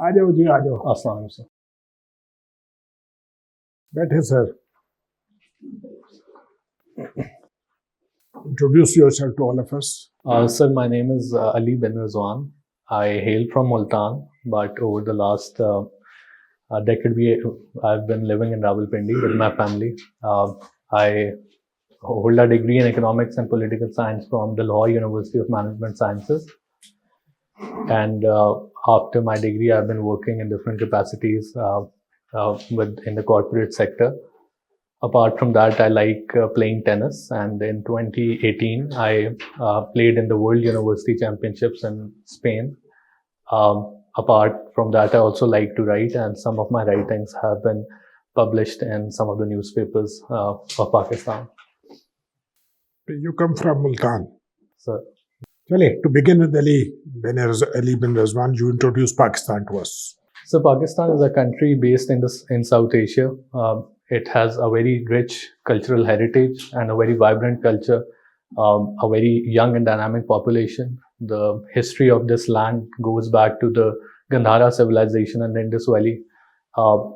आ जाओ जी, आ जाओ। अस्सलाम वालेकुम सर। बैठे sir. Introduce yourself to all of us. Sir, my name is Ali bin Rizwan. I hail from Multan, but over the last decade, I've been living in Rawalpindi with my family. I hold a degree in economics and political science from the Lahore University of Management Sciences. And after my degree, I've been working in different capacities in the corporate sector. Apart from that, I like playing tennis. And in 2018, I played in the World University Championships in Spain. Apart from that, I also like to write, and some of my writings have been published in some of the newspapers of Pakistan. You come from Multan. So, Chale, to begin with Ali bin Rizwan, you introduce Pakistan to us. So Pakistan is a country based in South Asia. It has a very rich cultural heritage and a very vibrant culture, a very young and dynamic population. The history of this land goes back to the Gandhara civilization and the Indus Valley.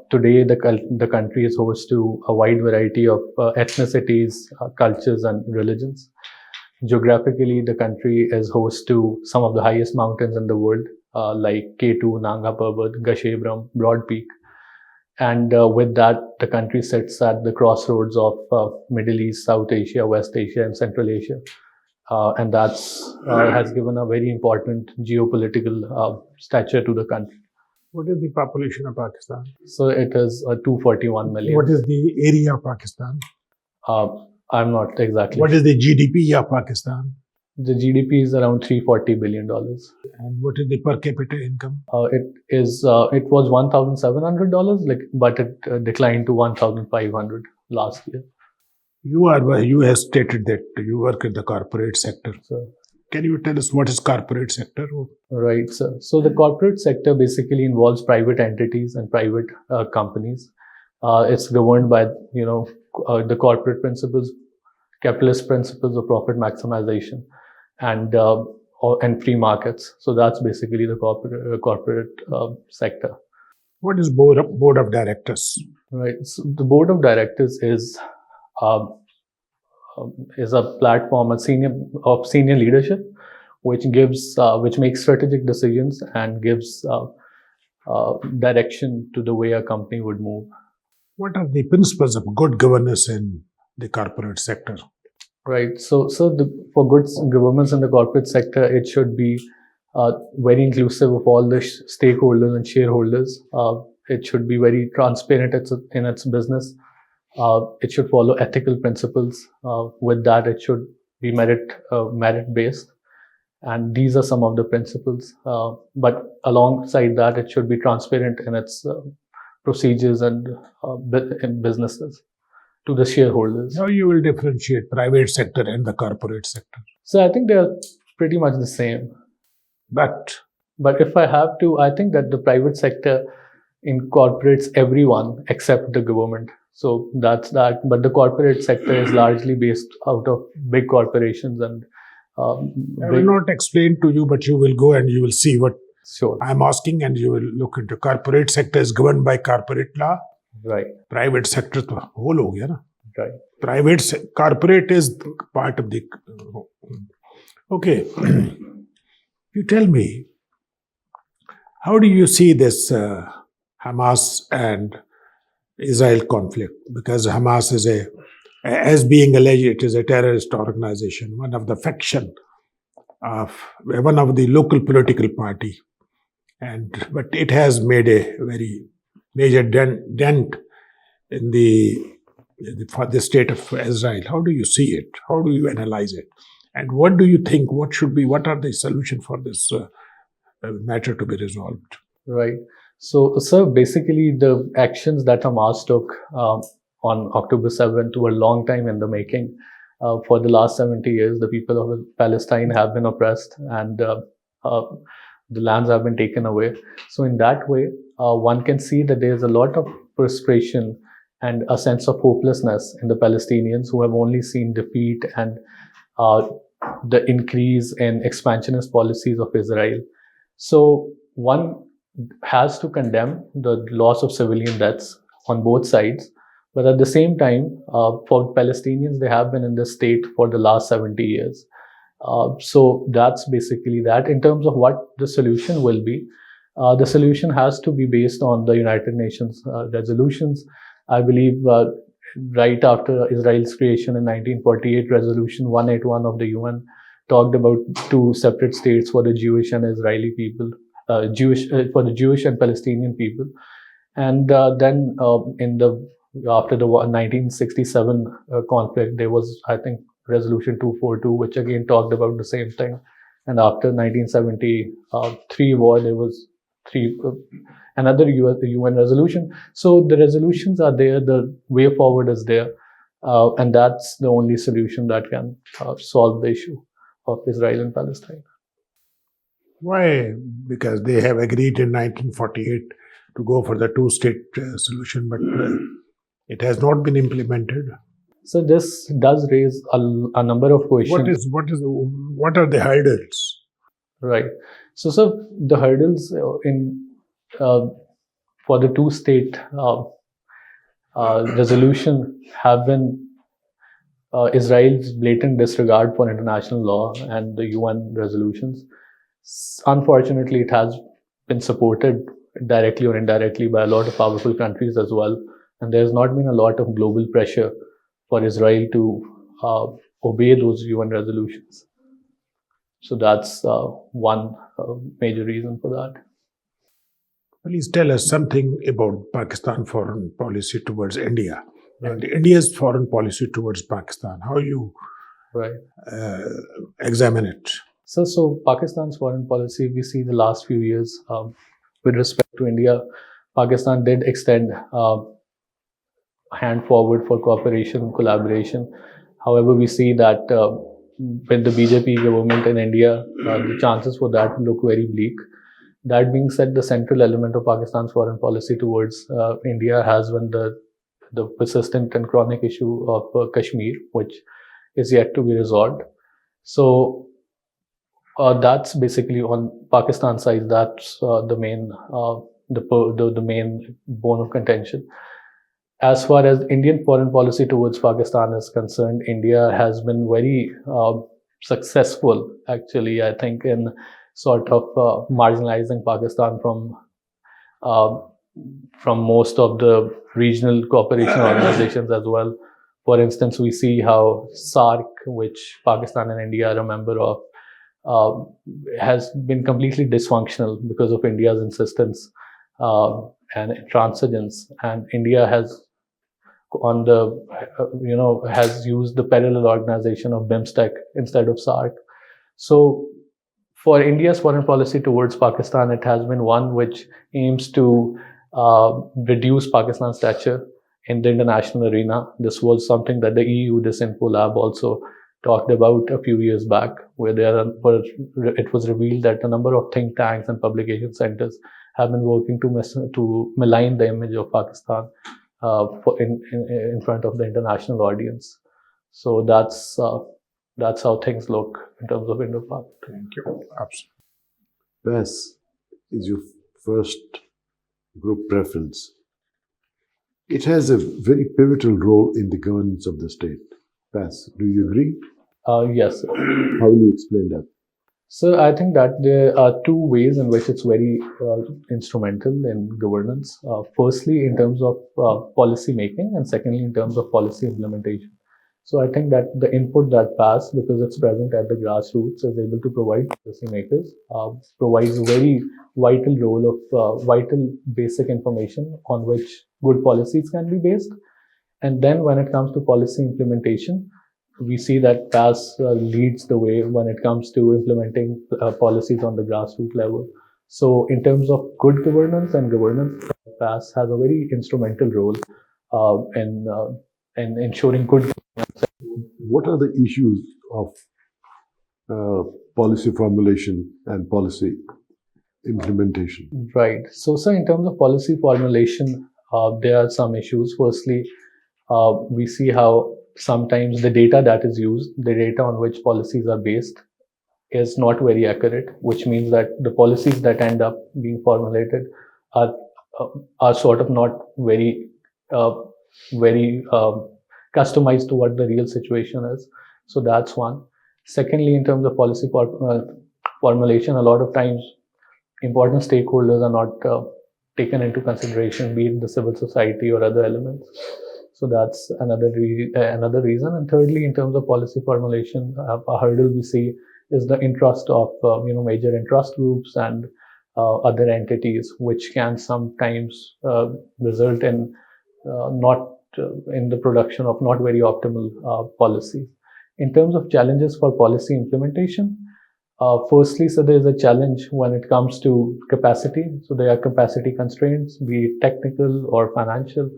Today, the country is host to a wide variety of ethnicities, cultures, and religions. Geographically, the country is host to some of the highest mountains in the world, like K2, Nanga Parbat, Gashebram, Broad Peak. And with that, the country sits at the crossroads of Middle East, South Asia, West Asia, and Central Asia. And that's has given a very important geopolitical stature to the country. What is the population of Pakistan? So it is 241 million. What is the area of Pakistan? I'm not exactly. What is the GDP of Pakistan? The GDP is around $340 billion. And what is the per capita income? It was $1,700, but it declined to 1,500 last year. You have stated that you work in the corporate sector. So, can you tell us what is corporate sector? Right, sir. So the corporate sector basically involves private entities and private companies. It's governed by the corporate principles, capitalist principles of profit maximization, and free markets. So that's basically the corporate sector. What is board of directors? Right. So the board of directors is a platform, of senior leadership, which makes strategic decisions and gives direction to the way a company would move. What are the principles of good governance in the corporate sector? Right. So for good governance in the corporate sector, it should be very inclusive of all the stakeholders and shareholders. It should be very transparent in its business. It should follow ethical principles. With that, it should be merit based, and these are some of the principles. But alongside that, it should be transparent in its procedures and in businesses to the shareholders. How you will differentiate private sector and the corporate sector? So I think they are pretty much the same. But if I have to, I think that the private sector incorporates everyone except the government. So that's that. But the corporate sector is largely based out of big corporations and. I will not explain to you, but you will go and you will see what Sure. I'm asking, and you will look into. Corporate sector is governed by corporate law. Right. Private sector तो whole हो गया ना. Right. Corporate is part of the. Okay. You tell me, how do you see this Hamas and Israel conflict? Because Hamas is as being alleged, it is a terrorist organization, one of the faction of one of the local political party, but it has made a very major dent in for the state of Israel. How do you see it? How do you analyze it? And what do you think? What are the solutions for this matter to be resolved? Right. So, sir, basically the actions that Hamas took on October 7th were a long time in the making. For the last 70 years, the people of Palestine have been oppressed, and the lands have been taken away. So in that way, one can see that there's a lot of frustration and a sense of hopelessness in the Palestinians who have only seen defeat and the increase in expansionist policies of Israel. So one has to condemn the loss of civilian deaths on both sides. But at the same time, for Palestinians, they have been in this state for the last 70 years. So that's basically that. In terms of what the solution will be, the solution has to be based on the United Nations resolutions. I believe right after Israel's creation in 1948, Resolution 181 of the UN talked about two separate states for the Jewish and Israeli people, for the Jewish and Palestinian people. And then in the after the 1967 conflict, there was, I think, Resolution 242, which again talked about the same thing. And after 1973 war, there was another UN resolution. So the resolutions are there, the way forward is there, and that's the only solution that can solve the issue of Israel and Palestine. Why? Because they have agreed in 1948 to go for the two-state solution, but it has not been implemented. So this does raise a number of questions. What are the hurdles? Right. So the hurdles for the two-state resolution have been Israel's blatant disregard for international law and the UN resolutions. Unfortunately, it has been supported directly or indirectly by a lot of powerful countries as well. And there's not been a lot of global pressure for Israel to obey those UN resolutions. So that's one major reason for that. Please tell us something about Pakistan foreign policy towards India and India's foreign policy towards Pakistan. How you examine it? So Pakistan's foreign policy, we see the last few years with respect to India, Pakistan did extend a hand forward for cooperation, collaboration. However, we see that with the BJP government in India, the chances for that look very bleak. That being said, the central element of Pakistan's foreign policy towards India has been the persistent and chronic issue of Kashmir, which is yet to be resolved. So that's basically on Pakistan side. That's the main bone of contention. As far as Indian foreign policy towards Pakistan is concerned, India has been very successful, actually, I think, in sort of marginalizing Pakistan from most of the regional cooperation organizations as well. For instance, we see how SAARC, which Pakistan and India are a member of, has been completely dysfunctional because of India's insistence and intransigence. And India has has used the parallel organization of BIMSTEC instead of SAARC. So for India's foreign policy towards Pakistan, it has been one which aims to reduce Pakistan's stature in the international arena. This was something that the EU Disinfo Lab also talked about a few years back, where it was revealed that a number of think tanks and publication centers have been working to malign the image of Pakistan in front of the international audience. So that's how things look in terms of Indo-Pak. Thank you. Absolutely. PAS is your first group preference. It has a very pivotal role in the governance of the state. PAS, do you agree? Yes. How will you explain that? So I think that there are two ways in which it's very instrumental in governance. Firstly, in terms of policy making, and secondly, in terms of policy implementation. So I think that the input that PAS, because it's present at the grassroots, is able to provide policymakers, provides a very vital role of vital basic information on which good policies can be based. And then when it comes to policy implementation, we see that PAS leads the way when it comes to implementing policies on the grassroots level. So in terms of good governance and governance, PAS has a very instrumental role in ensuring good governance. What are the issues of policy formulation and policy implementation? Right. So in terms of policy formulation, there are some issues. Firstly, we see how sometimes the data that is used, the data on which policies are based, is not very accurate, which means that the policies that end up being formulated are sort of not very very customized to what the real situation is. So that's one. Secondly, in terms of policy formulation, a lot of times important stakeholders are not taken into consideration, be it the civil society or other elements. So that's another reason. And thirdly, in terms of policy formulation, a hurdle we see is the interest of major interest groups and other entities, which can sometimes result in not in the production of not very optimal policies. In terms of challenges for policy implementation, firstly, so there is a challenge when it comes to capacity. So there are capacity constraints, be it technical or financial.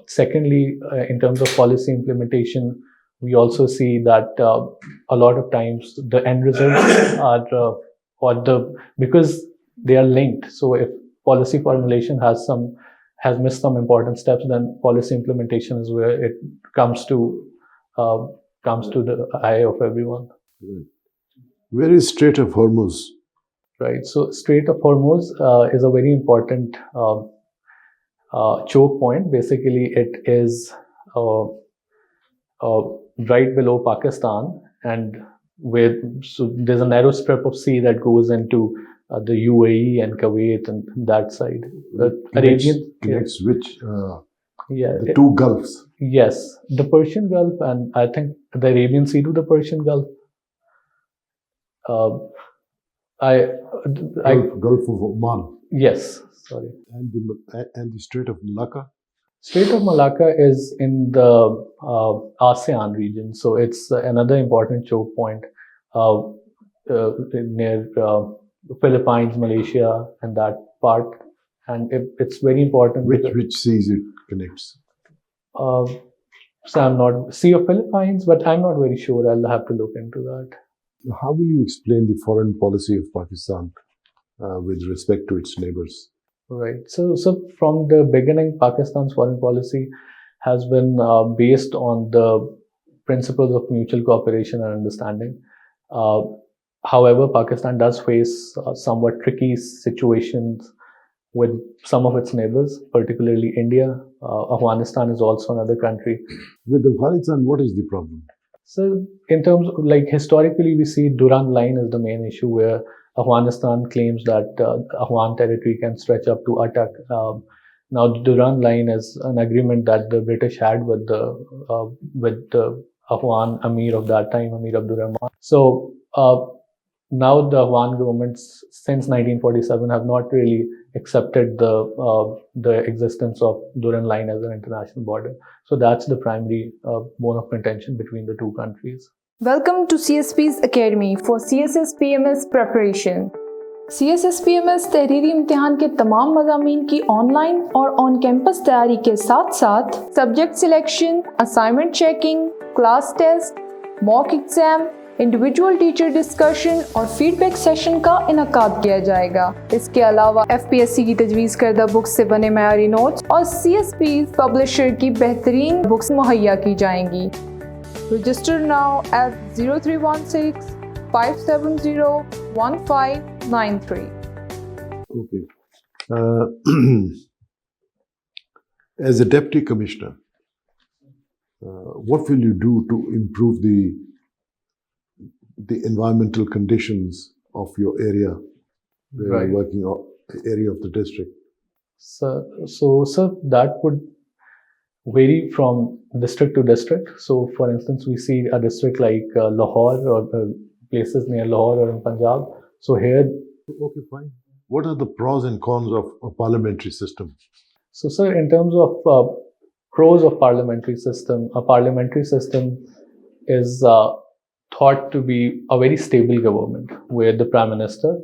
Secondly, in terms of policy implementation, we also see that a lot of times the end results are because they are linked. So if policy formulation has missed some important steps, then policy implementation is where it comes to the eye of everyone. Where is Strait of Hormuz? Right. So Strait of Hormuz is a very important choke point. Basically, it is right below Pakistan, and so there's a narrow strip of sea that goes into the UAE and Kuwait and that side. Connects which? The two Gulfs. Yes, the Persian Gulf, and I think the Arabian Sea to the Persian Gulf. Gulf of Oman. Yes, sorry. And the Strait of Malacca. Strait of Malacca is in the ASEAN region, so it's another important choke point near Philippines, Malaysia, and that part. And it's very important. Which seas it connects? So I'm not Sea of Philippines, but I'm not very sure. I'll have to look into that. How will you explain the foreign policy of Pakistan with respect to its neighbors? Right. So from the beginning, Pakistan's foreign policy has been based on the principles of mutual cooperation and understanding. However, Pakistan does face somewhat tricky situations with some of its neighbors, particularly India. Afghanistan is also another country. With Afghanistan, what is the problem? So in terms of, historically, we see Durand Line as the main issue, where Afghanistan claims that Afghan territory can stretch up to Attak. Now, the Durand Line is an agreement that the British had with the Afghan Amir of that time, Amir Abdur Rahman. So now the Afghan governments since 1947 have not really accepted the existence of Durand Line as an international border. So that's the primary bone of contention between the two countries. Welcome to CSPs Academy for CSS PMS preparation. CSS PMS तहरीरी इम्तिहान के तमाम मज़ामीन की online और on campus तैयारी के साथ साथ subject selection, assignment checking, class test, mock exam, individual teacher discussion और फीडबैक सेशन का इनकाद किया जाएगा। इसके अलावा FPSC की तजवीज़ करदा बुक्स से बने मयारी नोट्स और CSP पब्लिशर की बेहतरीन बुक्स मुहैया की जाएंगी। Register now at 0316 570 1593. Okay. As a deputy commissioner, what will you do to improve the environmental conditions of your area, Right. working area of the district? So that would vary from district to district. So, for instance, we see a district like Lahore or places near Lahore or in Punjab. So here, Okay, fine. What are the pros and cons of a parliamentary system? so sir, in terms of pros of parliamentary system, a parliamentary system is thought to be a very stable government where the prime minister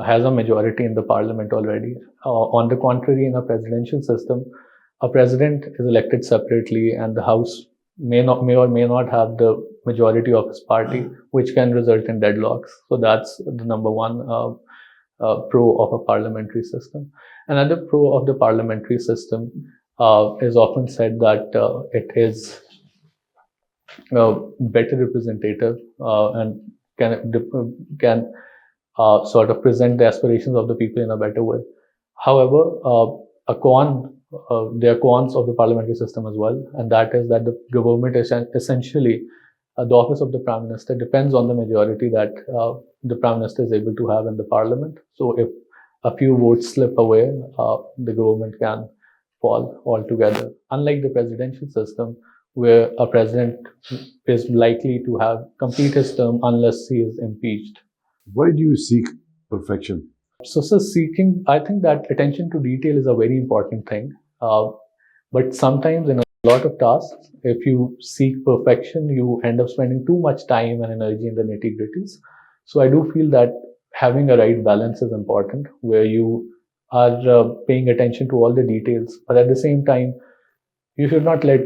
has a majority in the parliament already. On the contrary, in a presidential system, a president is elected separately, and the House may or may not have the majority of his party, which can result in deadlocks. So that's the number one pro of a parliamentary system. Another pro of the parliamentary system is often said that it is better representative and can sort of present the aspirations of the people in a better way. However, there are cons of the parliamentary system as well, and that is that the government is essentially the office of the prime minister depends on the majority that the prime minister is able to have in the parliament. So if a few votes slip away, the government can fall altogether. Unlike the presidential system, where a president is likely to have complete his term unless he is impeached. Why do you seek perfection? So seeking, I think that attention to detail is a very important thing. But sometimes in a lot of tasks, if you seek perfection, you end up spending too much time and energy in the nitty-gritties. So I do feel that having a right balance is important, where you are paying attention to all the details, but at the same time, you should not let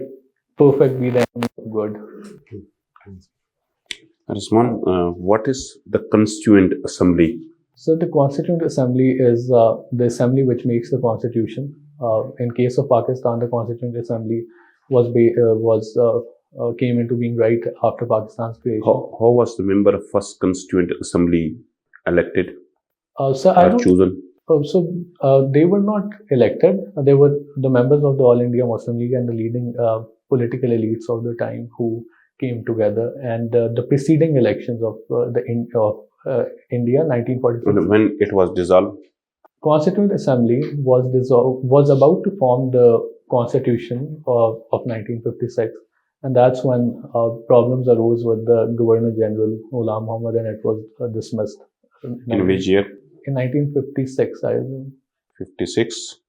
perfect be the enemy of good. Rizwan, what is the Constituent Assembly? So the Constituent Assembly is the assembly which makes the constitution. In case of Pakistan, the Constituent Assembly came into being right after Pakistan's creation. How was the member of first Constituent Assembly elected So or chosen? They were not elected. They were the members of the All India Muslim League and the leading political elites of the time who came together. And the preceding elections of India, 1946. When it was dissolved? Constituent Assembly was about to form the Constitution of 1956, and that's when problems arose with the Governor General Ghulam Muhammad, and it was dismissed. In which year? In 1956, I assume. 56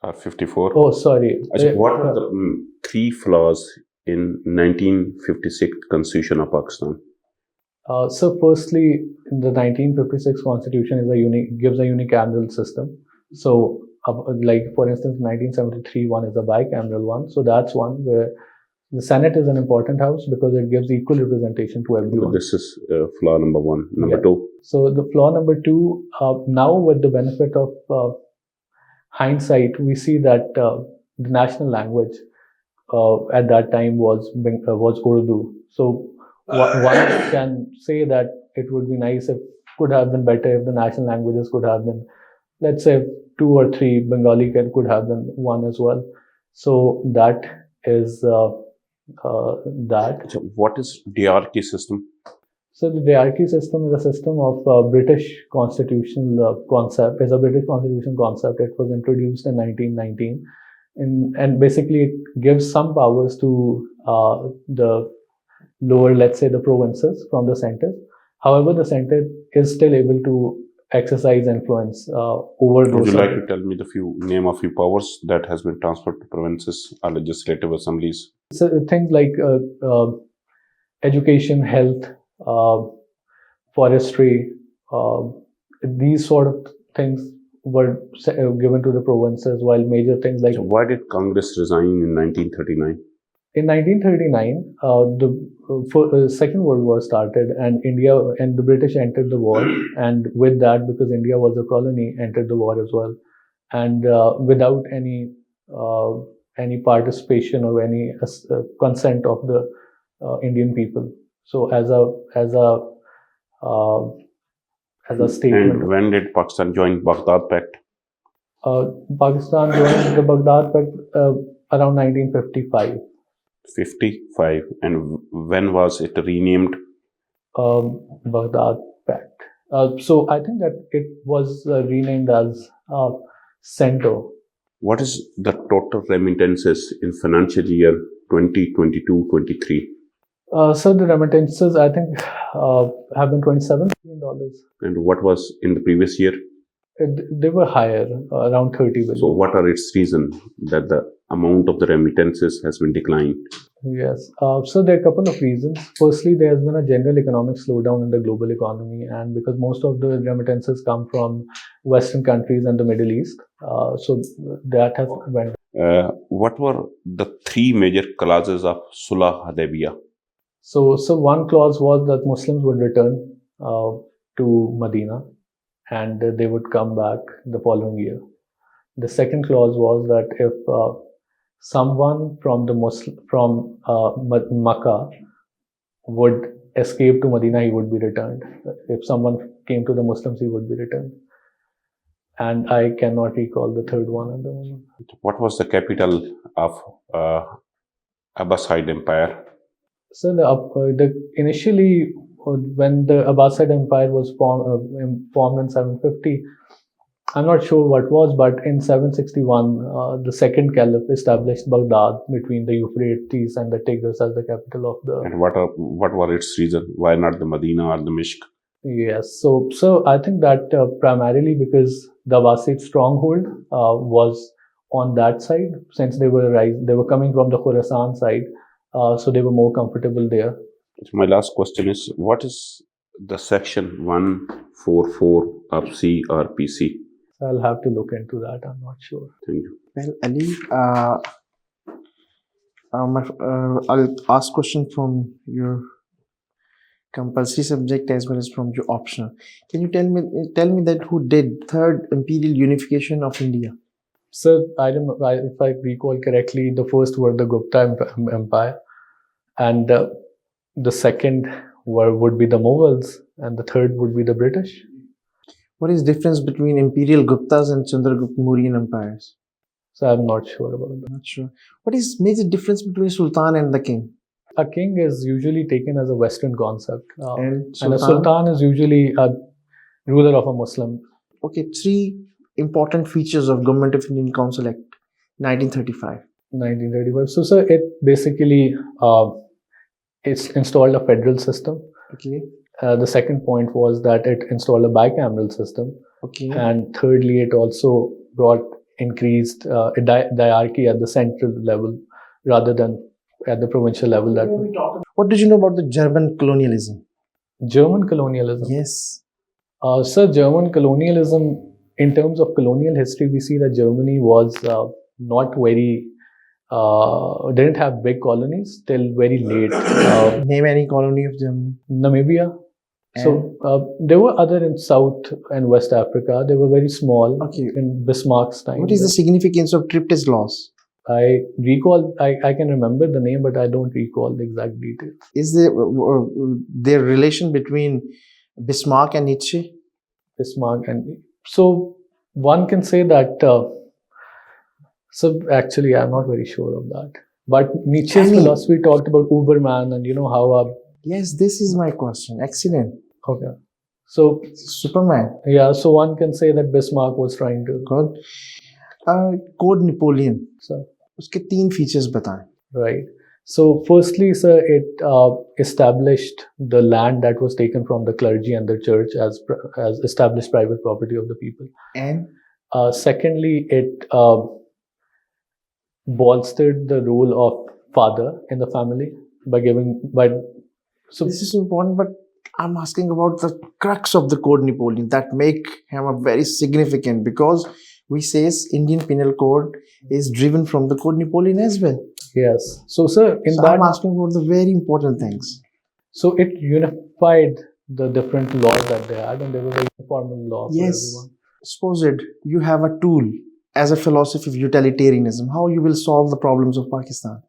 or 54? Oh, sorry. What are the three flaws in 1956 Constitution of Pakistan? So firstly, the 1956 Constitution gives a unicameral system. So, like for instance, 1973 one is a bicameral one. So that's one where the Senate is an important house because it gives equal representation to everyone. This is flaw number one. Number two. So the flaw number two, now with the benefit of hindsight, we see that the national language at that time was Urdu. So one can say that it would be nice if could have been better if the national languages could have been, let's say, 2 or 3. Bengali could have been one as well. So that is that. So what is diarchy system? So the diarchy system is a system of British constitutional concept. It's a British constitution concept. It was introduced in 1919, and basically it gives some powers to the lower, let's say, the provinces from the center. However, the center is still able to exercise influence over those. Would you like to tell me name a few powers that has been transferred to provinces or legislative assemblies? So things like education, health, forestry, these sort of things were given to the provinces, while major things like. So why did Congress resign in 1939? In 1939, the Second World War started, and India and the British entered the war, and with that, because India was a colony, entered the war as well, and without any participation or any consent of the Indian people. So as a statement. And when did Pakistan join Baghdad Pact? Pakistan joined the Baghdad Pact around 1955. 55. And when was it renamed? Baghdad Pact. So I think that it was renamed as CENTO. What is the total remittances in financial year 2022-23? So the remittances, I think, have been $27 billion. And what was in the previous year? They were higher, around 30 billion. So what are its reasons that the amount of the remittances has been declined? Yes. So there are a couple of reasons. Firstly, there has been a general economic slowdown in the global economy, and because most of the remittances come from Western countries and the Middle East, so that has went. What were the 3 major clauses of Sulh Hudaybiyah? So one clause was that Muslims would return to Medina, and they would come back the following year. The second clause was that if someone from Makkah would escaped to Medina, he would be returned. If someone came to the Muslims, he would be returned. And I cannot recall the third one at the moment. What was the capital of Abbasid Empire? So initially, when the Abbasid Empire was formed in 750, I'm not sure what was, but in 761, the second caliph established Baghdad between the Euphrates and the Tigris as the capital of the. And what were its reason? Why not the Medina or the Mishk? Yes, so I think that primarily because the Abbasid stronghold was on that side, since they were coming from the Khorasan side, so they were more comfortable there. My last question is, what is the section 144 of C or PC? I'll have to look into that. I'm not sure. Thank you. Well, Ali, I'll ask question from your compulsory subject as well as from your optional. Can you tell me that who did third imperial unification of India? So if I recall correctly, the first were the Gupta Empire, and the second would be the Mughals, and the third would be the British. What is difference between imperial Guptas and Chandragupta Mauryan empires? So I'm not sure about that. Not sure. What is major difference between Sultan and the king? A king is usually taken as a Western concept, And a Sultan is usually a ruler of a Muslim. Okay, three important features of Government of Indian Council Act, 1935. 1935. So, sir, it basically it's installed a federal system. Okay. The second point was that it installed a bicameral system. Okay. And thirdly, it also brought increased diarchy at the central level rather than at the provincial level. What did you know about the German colonialism? German colonialism? Yes. Sir, German colonialism, in terms of colonial history, we see that Germany was not very, didn't have big colonies till very late. Name any colony of Germany. Namibia. So there were other in South and West Africa. They were very small. Okay. In Bismarck's time. What is the significance of Tripp's laws? I recall, I can remember the name, but I don't recall the exact details. Is there relation between Bismarck and Nietzsche? Bismarck and so one can say that. So actually, I'm not very sure of that. But Nietzsche's philosophy talked about Uberman and how. Yes, this is my question. Excellent. Okay. So Superman. Yeah. So one can say that Bismarck was trying to. Good. Code Napoleon. Sir. उसके 3 features बताएं. Right. So firstly, sir, it established the land that was taken from the clergy and the church as established private property of the people. And secondly, it bolstered the role of father in the family so this is important, but I'm asking about the crux of the Code Napoleon that make him a very significant, because we say Indian Penal Code is driven from the Code Napoleon as well. Yes. So, sir, I'm asking about the very important things. So it unified the different laws that they had, and there was a uniform law for everyone. Suppose you have a tool as a philosophy of utilitarianism. How you will solve the problems of Pakistan?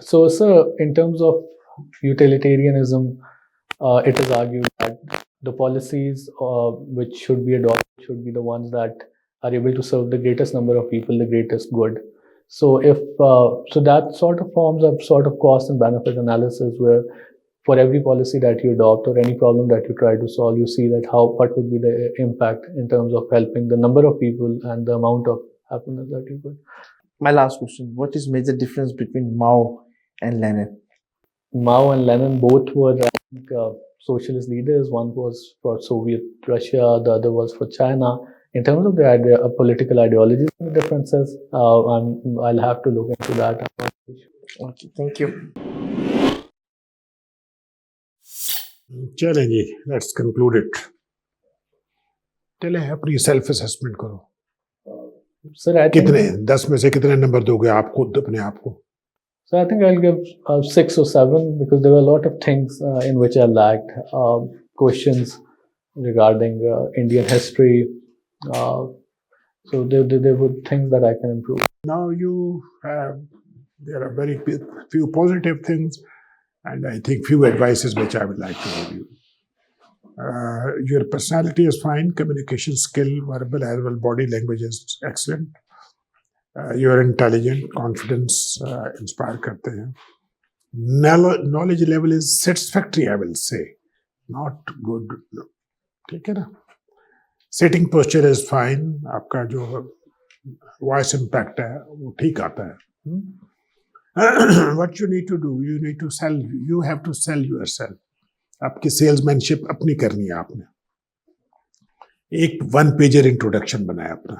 So, sir, in terms of utilitarianism, it is argued that the policies which should be adopted should be the ones that are able to serve the greatest number of people, the greatest good. So if so that sort of forms a sort of cost and benefit analysis where for every policy that you adopt or any problem that you try to solve, you see that what would be the impact in terms of helping the number of people and the amount of happiness that you could. My last question, what is major difference between Mao and Lenin? Mao and Lenin both were socialist leaders. One was for Soviet Russia, the other was for China. In terms of the political ideologies and differences, I'll have to look into that. Okay, thank you. चलें, let's conclude it. चलें, अपनी self assessment करो. Sir, I think कितने 10 में से कितने number दोगे आप खुद अपने आप को? So I think I'll give 6 or 7 because there were a lot of things in which I lacked. Questions regarding Indian history. So there were things that I can improve. Now there are very few positive things and I think few advices which I would like to give you. Your personality is fine, communication skill, verbal as well, body language is excellent. You are intelligent, confidence inspire करते हैं. Knowledge level is satisfactory, I will say, not good. ठीक है ना? Sitting posture is fine. आपका जो voice impact है वो ठीक आता है. What you need to do, you need to sell. You have to sell yourself. आपकी सेल्समैनशिप अपनी करनी है आपने. एक 1 पेजर इंट्रोडक्शन बनाया अपना.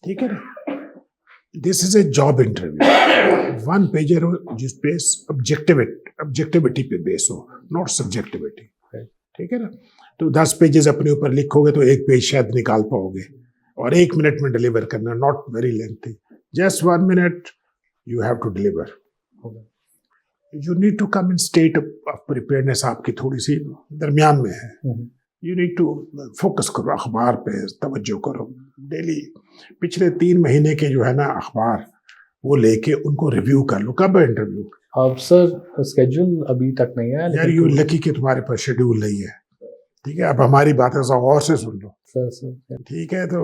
ठीक है ना? This is a job interview. 1 pager हो जिस पे ऑब्जेक्टिविटी पे बेस हो, नॉट सब्जेक्टिविटी. ठीक है ना? तो 10 पेजेस अपने ऊपर लिखोगे तो 1 पेज शायद निकाल पाओगे, और 1 मिनट में डिलीवर करना, not very lengthy. Just 1 minute you have to deliver. You need to come in state of preparedness. आपकी थोड़ी सी दरमियान में है. You need to focus करो, अखबार पे तवज्जो करो डेली. पिछले 3 महीने के जो है ना अखबार वो लेके उनको रिव्यू कर लो. कब है इंटरव्यू? अब सर स्केड्यूल अभी तक नहीं है. यार यू लकी कि तुम्हारे पास शेड्यूल नहीं है. ठीक है, अब हमारी बातें और से सुन लो. सर ठीक है, तो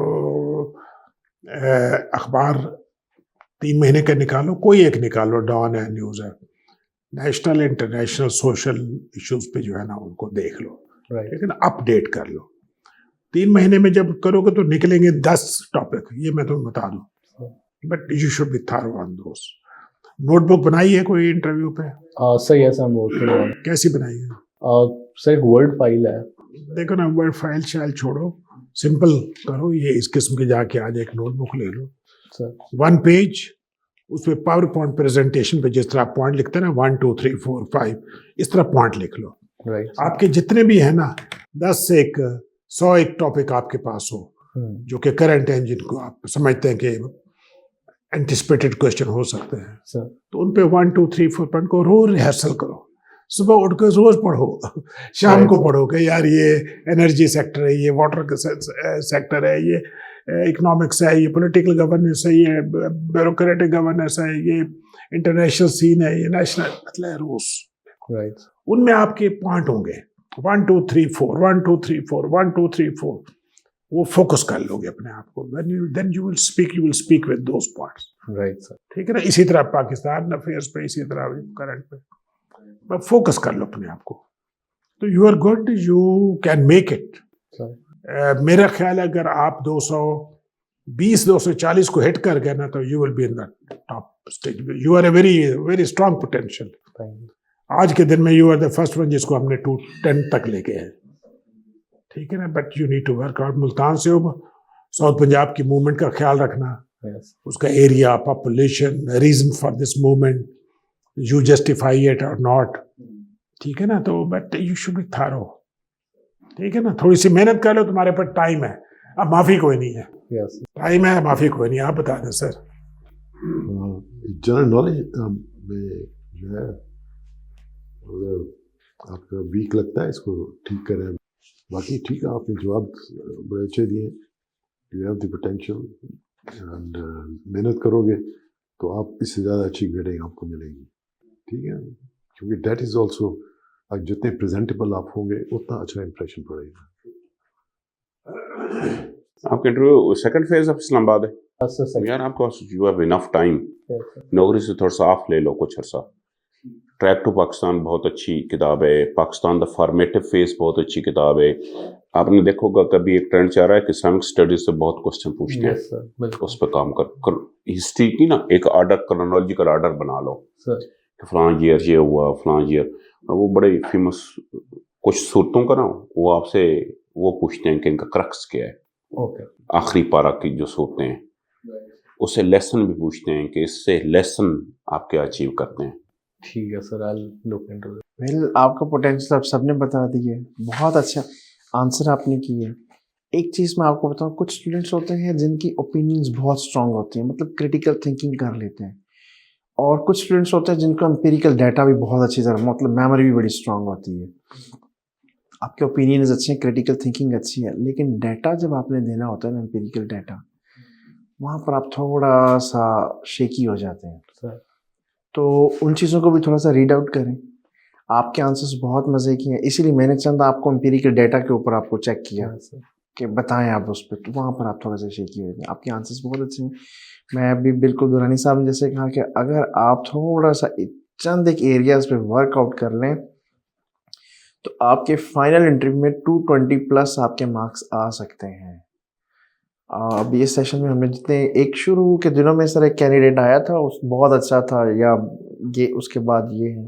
अखबार 3 महीने का निकालो, कोई एक निकालो. डॉन है, न्यूज़ है, नेशनल इंटरनेशनल सोशल इश्यूज पे जो है ना उनको देख लो. लेकिन अपडेट कर लो. 3 महीने में जब करोगे तो निकलेंगे 10 टॉपिक, ये मैं तुम्हें बता दूं. But you should be thorough on those. Notebook बनाई है कोई इंटरव्यू पे? Sir yes, I am working on. कैसी बनाई है? सर एक वर्ड फाइल है. देखो ना, वर्ड फाइल शाइल छोड़ो, सिंपल करो. ये इस किस्म के जाके आज एक नोटबुक ले लो सर. 1 पेज, उसमें पावर पॉइंट प्रेजेंटेशन पे जिस तरह पॉइंट लिखते हैं ना 1 2 3 4 5, इस तरह पॉइंट लिख लो. आपके जितने भी है ना 10 से 100 एक टॉपिक आपके पास हो जो कि करंट हैं, जिनको आप समझते हैं कि एंटिसिपेटेड क्वेश्चन हो सकते हैं, तो उन पे 1 2 3 4 पॉइंट को रोज रिहर्सल करो. सुबह उठकर रोज पढ़ो, शाम को पढ़ो कि यार ये एनर्जी सेक्टर है, ये वाटर सेक्टर है, ये इकोनॉमिक्स है, ये पॉलिटिकल गवर्नेंस है, ये ब्यूरोक्रेटिक गवर्नेंस है, ये इंटरनेशनल सीन है, ये नेशनल, मतलब रोज उनमें आपके पॉइंट होंगे 1 2 3 4 1 2 3 4 1 2 3 4. वो फोकस कर लोगे अपने आप को. Then you will speak with those points. Right sir. ठीक है ना? इसी तरह पाकिस्तान अफेयर्स पे, इसी तरह करंट पे फोकस कर लो अपने आप को. तो you are good, you can make it. मेरा ख्याल है अगर आप 220 240 को हिट कर गए ना तो you will be in the top stage. You are a very very strong potential. आज के दिन में you are the first one जिसको हमने 210 तक लेके हैं. ठीक है ना? But you need to work out. Multan से हो, साउथ पंजाब की मूवमेंट का ख्याल रखना. उसका area, population, reason for this movement, you justify it और नॉट. ठीक है ना? तो but you should be thorough. ठीक है ना? थोड़ी सी मेहनत कर लो, तुम्हारे पास टाइम है. अब माफी कोई नहीं है. टाइम है, माफी कोई नहीं. आप बता दें सर. जनरल नॉलेज में जो है, अगर आपका वीक लगता है इसको ठीक करें. बाकी ठीक है, आपने जवाब बड़े अच्छे दिए. You have the potential and मेहनत करोगे तो आप इससे ज़्यादा अच्छी ग्रेडिंग आपको मिलेगी. ठीक है, क्योंकि दैट इज़ ऑल्सो, जितने प्रेजेंटेबल आप होंगे उतना अच्छा इंप्रेशन पड़ेगा. आपका interview second phase of Islamabad है यार. आपको यू हैव इनफ टाइम. नौकरी से थोड़ा सा ऑफ ले लो कुछ अर्सा. ट्रैक टू पाकिस्तान बहुत अच्छी किताब है. पाकिस्तान द फॉर्मेटिव फेज बहुत अच्छी किताब है. आपने देखोगा कभी एक ट्रेंड चल रहा है कि इस्लामिक स्टडीज से बहुत क्वेश्चन पूछते हैं. उस पर काम कर हिस्ट्री की ना एक ऑर्डर, क्रोनोलॉजिकल ऑर्डर बना लो कि फलां ईयर ये हुआ, फलां ईयर. वो बड़े फेमस कुछ सूरतों का ना वो आपसे वो पूछते हैं कि इनका क्रक्स क्या है. आखिरी पारा की जो सूरतें हैं उससे लेसन भी पूछते हैं कि इससे लेसन आप क्या अचीव करते हैं. ठीक है sir, I look into it. Well, आपका पोटेंशियल आप सबने बता दी है. बहुत अच्छा आंसर आपने किए. एक चीज़ मैं आपको बताऊं, कुछ स्टूडेंट्स होते हैं जिनकी ओपिनियंस बहुत स्ट्रांग होती हैं, मतलब क्रिटिकल थिंकिंग कर लेते हैं. और कुछ स्टूडेंट्स होते हैं जिनको एम्पिरिकल डाटा भी बहुत अच्छी तरह, मतलब मेमोरी भी बड़ी स्ट्रांग होती है. आपके ओपिनियंस अच्छे हैं, क्रिटिकल थिंकिंग अच्छी है, लेकिन डाटा जब आपने देना होता है ना, एम्पिरिकल डाटा, वहाँ पर आप थोड़ा सा शेकी हो जाते हैं. तो उन चीज़ों को भी थोड़ा सा रीड आउट करें. आपके आंसर्स बहुत मज़े के हैं, इसीलिए मैंने चंद आपको एम्पिरिकल डेटा के ऊपर आपको चेक किया कि बताएं आप उस पर, तो वहाँ पर आप थोड़ा सा शेकी हुए थे। आपके आंसर्स बहुत अच्छे हैं। मैं अभी बिल्कुल दुरानी साहब ने जैसे कहा कि अगर आप थोड़ा सा चंद एक एरियाज पे वर्कआउट कर लें तो आपके फाइनल इंटरव्यू में 220 प्लस आपके मार्क्स आ सकते हैं। अभी इस सेशन में हमने जितने एक शुरू के दिनों में सर एक कैंडिडेट आया था, उस बहुत अच्छा था, या ये उसके बाद ये है,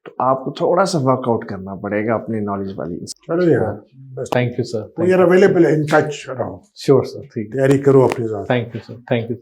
तो आपको थोड़ा सा वर्कआउट करना पड़ेगा अपनी नॉलेज वाली। चलो यार, thank you sir. We are available in touch रहो। श्योर सर, ठीक है। तैयारी करो अपनी ज़ात। Thank you sir, thank you.